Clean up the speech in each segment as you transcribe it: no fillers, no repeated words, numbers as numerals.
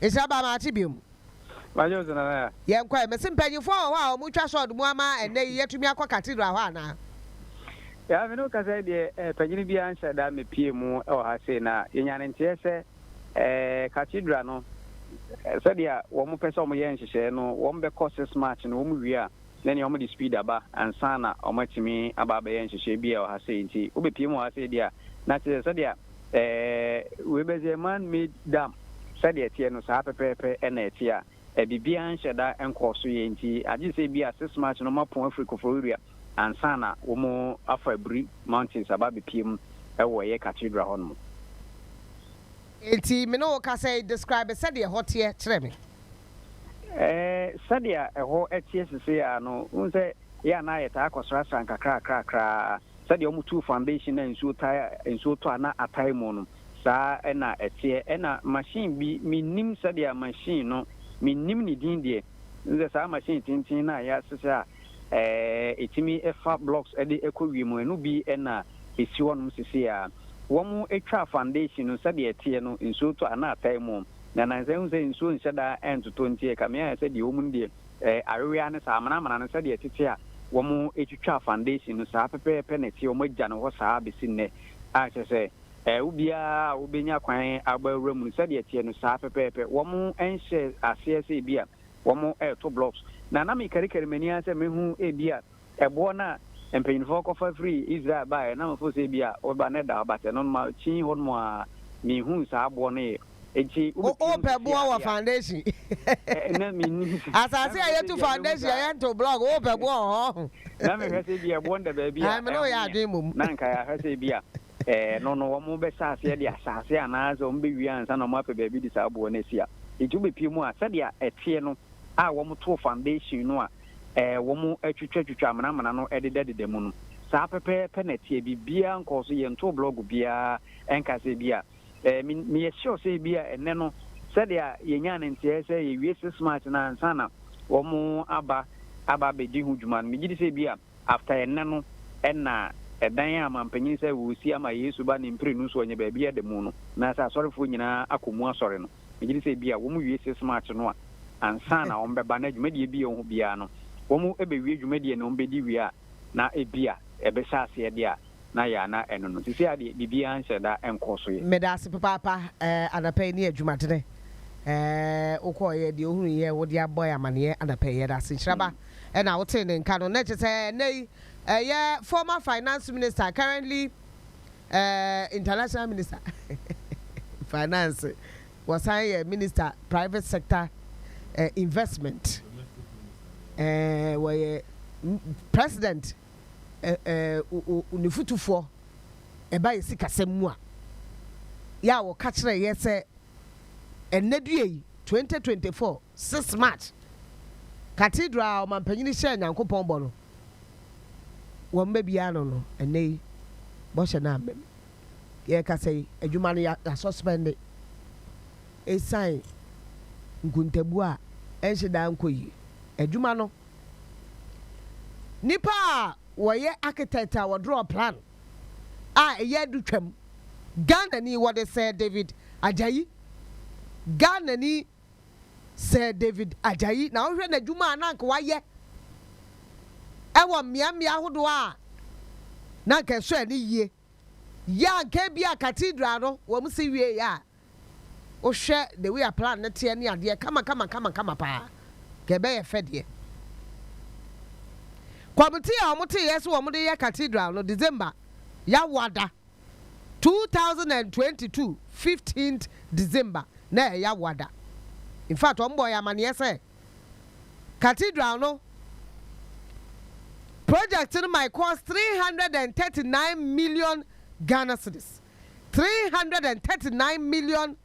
Isaba Matibium. Majo's na. Yam quite a simple you for a while, mucha short Muama, and they yet to me a cathedral. Ya me no ka say de panyini bia answer da me pie mu e wa say na yenyane ntie se cathedral no say dia wo mo pese o mo ye nhihye no wo mo be courses match no wo mo wi a na ne o mo di speed aba ansa na o matimi aba ba ye nhihye bia o ha say nti wo be pie mu ha say dia na say dia we be ze man made dam say dia tie no sa pepepe e na tie a bibia nhye da enkoso ye nti agi say bia 6 match no mapon Africa for area ansana womo afabri mountains ababe piem ewo ye cathedral hono enti me no ka say describe said the hot here kire me said ya eho etie sese ya no unse ya na yeta akosra san kakra said ya omutu foundation na nsu to ana ataimo no sa na etie na machine bi minim said ya machine no minim ni din de unse sa machine tintin na ya sese a etimi efa blocks ede ekowi mu enu bi na esi wonum sisi a womu etwa foundation no sabe etie no nso to ana atai mu na nan se unse nso nhyeda entoto ntie ka me ya se de womu ndie arewa ne sa amana no sabe etete a womu etwa foundation no sa pepepe na tie womu agya no ho sa abesi ne a se ubia ubenya kwan agbaura mu sabe etie no sa pepepe womu enhye ase ase bi a womu to blocks na me karikari mani ase mehu ebia ebo na empanyinfo kofa free Israel ba na mfo se bia oba ne da abate no ma chin ho no a mehu sa abo ne echi o pebo wa foundation na me ni asase ayetu foundation ayeto blog o pebo ho na me hwese bia ebo nda ba bia me no ya adwen mum na nka ya hwese bia no wo mo be sase de asase anazo mbe wi ansa no mo ape ba bi di sa abo na sia eju be pie mu a sade a etie no a womu to foundation no a womu atwitwa amana no edede mu no sa pepe penalty bibia nkoso ye nto blog bia enkase bia me ye sure say bia enne no said ya yenya ne ntie say ye wie smart na ansana womu aba be di huduma me gidi say bia after enne no enna edan amampanyin say wo si ama Yesu ba ne mpre nu so onye ba bia de mu no na sa asorefo nyina akomu asore no me gidi say bia womu wie smart no a ansana ombeba na dwumadie bi ho bia no womu ebewie dwumadie na ombedi wi na ebia ebesase dia na ya na eno no sisi ade bibia anhyeda enkoso ye medase papa anapai ni adwumadene ukoye de ohunu ye wode aboy amane anapai ye dase Nhyiraba na wote ne nka no na chese nei ye former finance minister currently international minister finance was a minister private sector investment where president unifutufo eba yesi kasemu a ya wo ka kire ye se enedue 2024 6 March cathedral mampanyini hye nyankopon bo no wo mbebia no enei bo hye na mbem ye ka sei adwuma no ya suspend e sign nkuntabu a enhyeda nkoyi adwuma no nipa woye architect a wo draw plan a eye dutwam Ghana ni what they say David Ajayi Ghana ni say David Ajayi na wo hwe na adwuma na nka waye ewo mmia hodo a na nka so ani yie ya nka bia cathedral no wo msi wie ya o hwe the way plan na tie ne ade kama pa ke be ye fede committee a omote yes wo mo de ye cathedral no December ya wada 2022 15th December na ya wada in fact ombo ya mane say cathedral no project in my cost 339 million Ghana cedis 339 million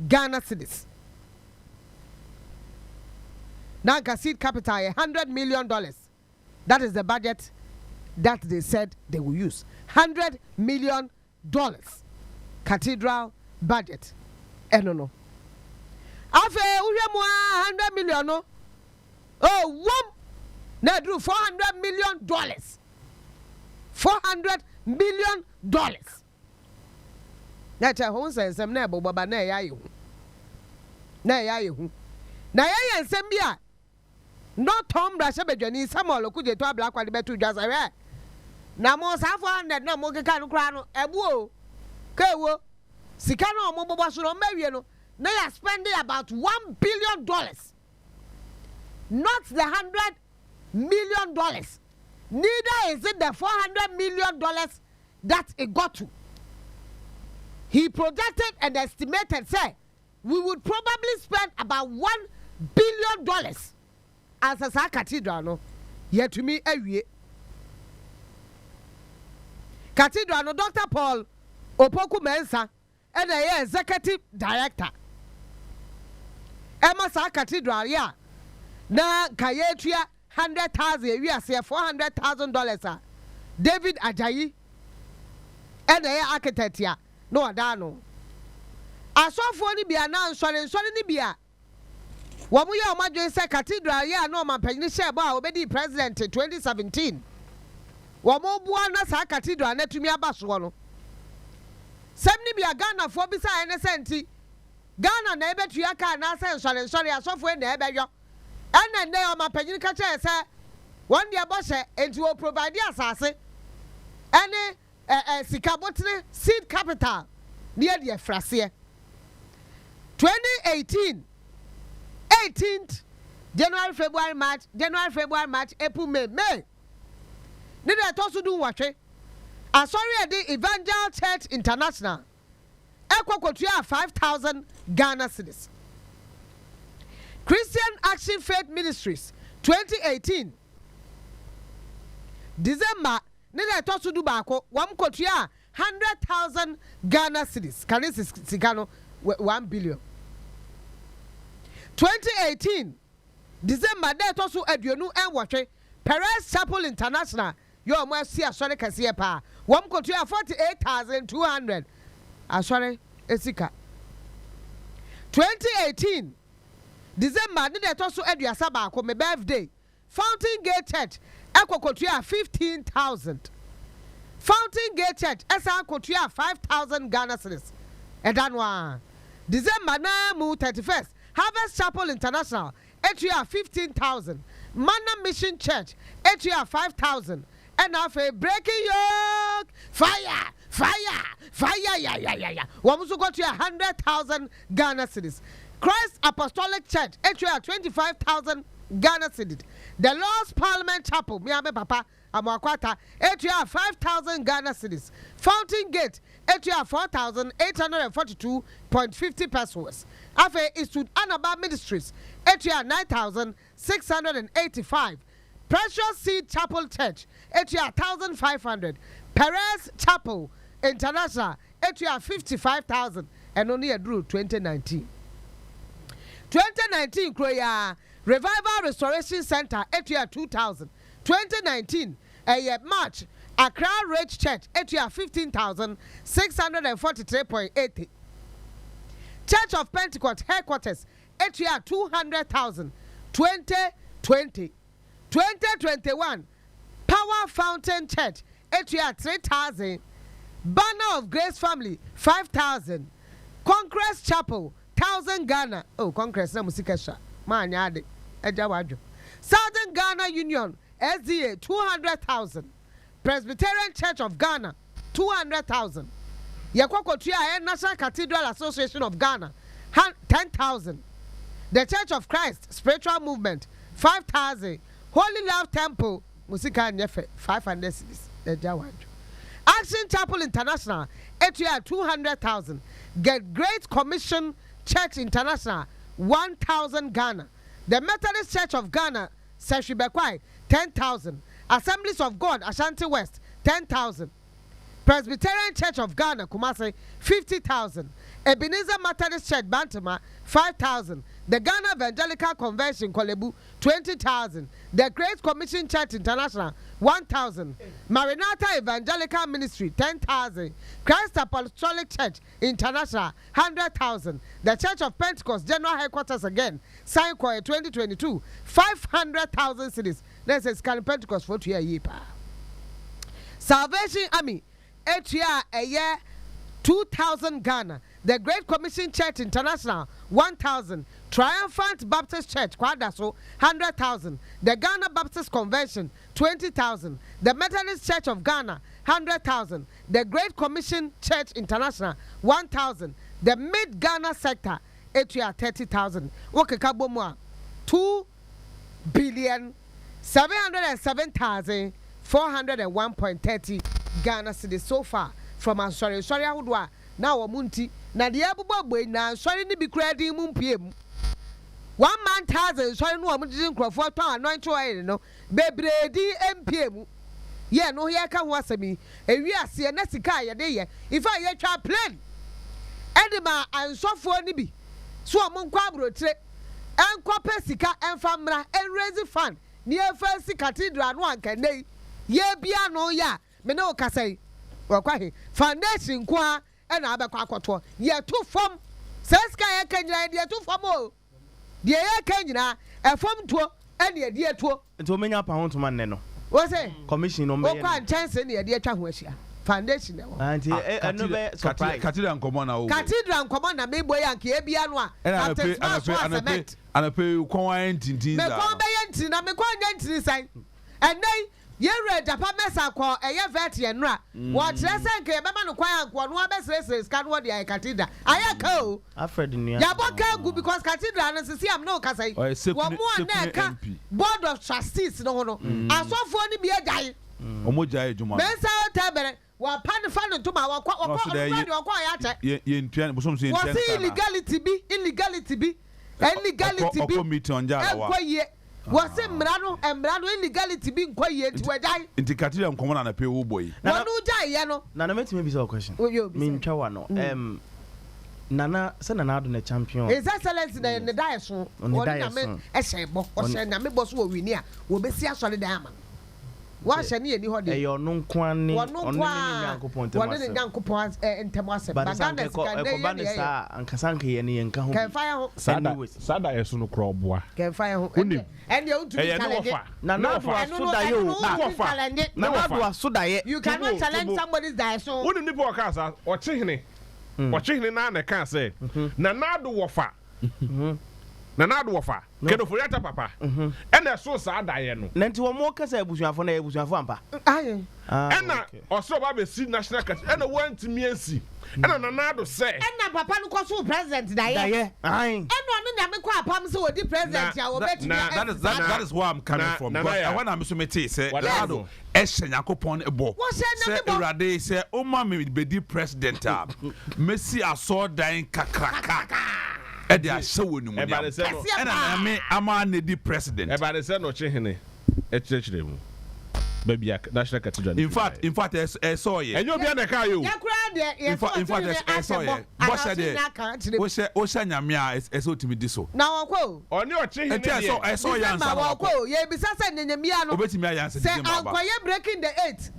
Ghana cedis. Now seed capital $100 million. That is the budget that they said they will use. $100 million cathedral budget. No. Afe $100 million no. Oh, now do $400 million. $400 million. That's a home says some neighbor baba na ya you. na ya yehu na ya nsem bia no tom bra sebedwani Samuel okuje to abla kwade betu dwasa we na mo sa 400 na mo keka no kra no ebu o kewo sika no mo bobo so no mawie no na ya spending about $1 billion, not the $100 million. Neither is it the $400 million that it got to. He projected and estimated, say, we would probably spend about $1 billion as a cathedral, no? Yet to me, Cathedral, no, Dr. Paul Opoku Mensa, and a executive director. Emma Sa Cathedral, yeah. Na Kayetria 100,000, we are say $400,000. David Ajayi, and a architect, yeah. No, Adano. I saw for the Bia now, sorry, Bia. What we are Madrid say Cathedral, yeah, no, my penny share about obedi president in 2017. Wamo Buana Sa Cathedral, net to me a baswano. Semni Bia Ghana for beside NSNT. Ghana neighbor to Yaka Nasa, sorry, I saw for neighbor. And then they are my penny catcher, sir. One year boss, and you will provide the assassin. Any Sikabotne seed capital near the Frasia. 2018, 18th, January, February, March, April, May. Did I also do what? I saw the Evangel Church International. Echo Kotua 5,000 Ghana cedis. Christian Action Faith Ministries 2018 December. Did I also do bako 1 Kotua 100,000 Ghana cedis. Can this is Sigano 1 billion. 2018 December. That also Eduenu and Wache Perez Chapel International. Your mercy, sorry, Cassia 1 Kotua 48,200. Sorry, Esika. 2018 December. Did I also Edu Sabako my birthday. Fountain Gate Church. Eko Kotua 15,000. Fountain Gate Church. Esa Kotua 5,000 Ghana cedis. Edanwa. December na mu 31st. Harvest Chapel International. Etria 15,000. Mana Mission Church. Etria 5,000. And after breaking yoke, fire, yeah. We also got to 100,000 Ghana cedis. Christ Apostolic Church, Etria 25,000 Ghana cedis. The Lord's Parliament Chapel, Miame Papa, Amakwata, Etria 5,000 Ghana cedis. Fountain Gate, Etria 4,842.50 pesos. After Eastwood Anaba Ministries, Etria 9,685. Precious Seed Chapel Church, Etria 1,500. Perez Chapel International, Etria 55,000. And only a drew 2019. 2019, Kroya Revival Restoration Center, Etria 2,000. 2019, March, Accra Ridge Church, Etria 15,643.80. Church of Pentecost Headquarters, Etria 200,000. 2020. 2021 Power Fountain Church, Etria 3,000. Banner of Grace Family 5,000. Congress Chapel 1,000 Ghana. Oh, Congress na musikesha. Man yade. Ejawajo. Southern Ghana Union SDA 200,000. Presbyterian Church of Ghana 200,000. Yakwakotua National Cathedral Association of Ghana 10,000. The Church of Christ Spiritual Movement 5,000. Holy Love Temple, Musika Nyefe, 500 cities. Action Chapel International, Etria 200,000. Get Great Commission Church International, 1,000 Ghana. The Methodist Church of Ghana, Seshibekwai, 10,000. Assemblies of God, Ashanti West, 10,000. Presbyterian Church of Ghana, Kumasi, 50,000. Ebenezer Methodist Church, Bantama, 5,000. The Ghana Evangelical Convention, Kolebu, 20,000. The Great Commission Church International, 1,000. Maranatha Evangelical Ministry, 10,000. Christ Apostolic Church International, 100,000. The Church of Pentecost General Headquarters again, Sankoi 2022, 500,000 cities. This is Can Pentecost for 2 years. Salvation Army, Etria a year, 2,000 Ghana. The Great Commission Church International 1,000. Triumphant Baptist Church Kwadaso 100,000. The Ghana Baptist Convention 20,000. The Methodist Church of Ghana 100,000. The Great Commission Church International 1,000. The Mid Ghana Sector 30,000. Wakekabomwa 2,707,401.30 Ghana cedis so far from Ansori. Sorry, Ahudwa. Now Munti. Na the Abubo na sorry ni be credi mumpiem. 1 man 1,000 sorry no amudin crofo to anointo oil no. Bebredi MPM. Ye no here ka ho asemi. Ewi ase na sika ye de ye. If I ye twa plan. Edima ansofo ni bi. So omonkwa abrotire. Enkope sika enfamra enraise fund. Ni First Cathedral no ankanei. Ye bia no ya. Me no kasai. Wakwahe foundation kwa na abekwa akoto ye to form seska ye kanyina ye to form o de ye kanyina e form to ene ye de to nto menya pa ho to man ne no wo say commission no me o kwa chance ne ye de atwa ho ahia foundation e wo anti eno be surprise cathedral nkomo na wo cathedral nkomo na me boy anka e bia no a anape kon antintin za me kon be yantin na me kon yantin sai enai ye read apa mesa ko eye vet ye nra wo kire se nke ye bema no kwan anko no abesresres scan wo de cathedral ayaka o Alfred Nhyiraba ya boka gu because cathedral no sisi am no kasai wo mo na ka board of trustees no no asofo ni bi agyae omoja ejuma mesa tabere wa pan fan to ma wakwa ya che ye ntua bosom so ye ntua was illegality bi committee on jala was emrano illegality bi nkwaye ti wajai inti cathedral nkomo na pe wo boy wonu jai ye no na me be a question me ntwa wa no Nana se Nana do na champion His Excellency na ne die so woni na me ehye o hye na me bo so wo wini a wo besi asore dan ama wa hye ne ni ho de eyo no nkwan ne ono ne nyankopon tem woni ne nyankopon ntem asem baganda ko ne sa ankasa nka ye ne nka ho kan fa ho sada yeso no kroboa kan fa ho ende o tu challenge Nana do asoda ye o Nana do asoda ye you cannot challenge somebody's die so woni nipa o ka sa o chihene na na ka say Nana do wofa Nana do wofa kedo foriata papa ena so sa adaye no nanti wo mo kasa ebusuafo na ebusuafo ampa aye ena oso ba be si national cathedral ena wantimi ansi ena Nana do say ena papa no ko so president daye aye ena no na me ko apam se odi president ya wo betimi that is where I'm coming from because when I'm so meti say Nana do ehye yakopon ebo say urade say o ma me be di president a Messi asodan kakraka e dey ahyewo ni mu na me ama na di president e ba dey say no chihene e chire mu baby National Cathedral in fact saw ye enyo bia na ka yo in fact saw ye what said o sha nyame a so timi di so na wako oni o chihene dey saw ye answer wako ye bisa say nyamia no obetimi ayanse say ankoye breaking the 8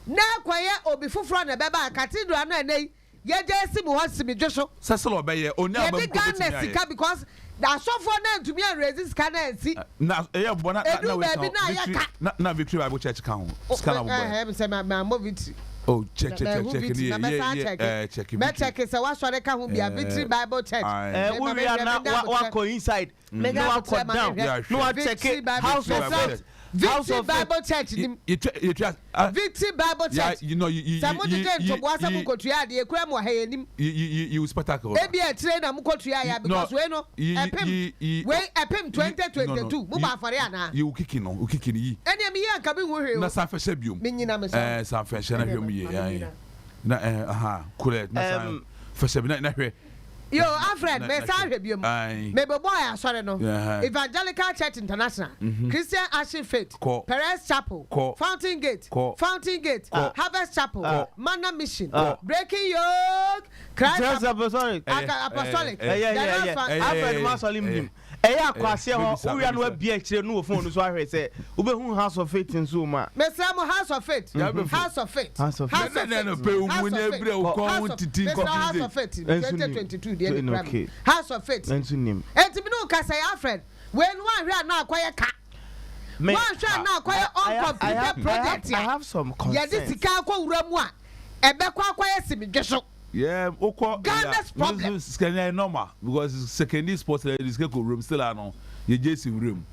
na kwaye obi fufuro na beba cathedral na nei ye jesi mu hosimi dwoso seselo obeye oni abam ko betimi sika because da sofo na ntumi an resist kana ansi na bona na Victory Bible Church kan ho scan abo say my movie oh check check me check say wa sore ka ho bia Victory Bible Church we na wa ko inside no wa ko down no wa check house of faith Victory Bible Church Victory Bible Church you know you spectacle e bia tire na mukotua ya because we no epem 2022 mu ba fare ana you kicking yi ene me yan ka bi wo hwe na sa fashion biom menyina me so sa fashion na hwe mu ye na aha correct na sa fashion na hwe yo Alfred me sa hwe biom me be boy asore no Evangelical Church International Christian Action Faith Perez Chapel Fountain Gate Harvest Chapel Manna Mission Breaking Yoke Christ Apostolic Alfred Masolim eya kwase ho uya no abia kire no phone no so ahwe se ubehu House of Faith nso ma me say mo House of Faith no pe umu na ebre o kon titi House of Faith 2022 dey House of Faith entu nim enti no ka say Alfred we no ahwe na akwaye ka one hwe na akwaye uncompleted project I have some concern ya di sika akwa wura mu a ebe kwa akwaye simidweso Yeah, Ghana's problem. It's normal because secondary sports is room still no. You just room.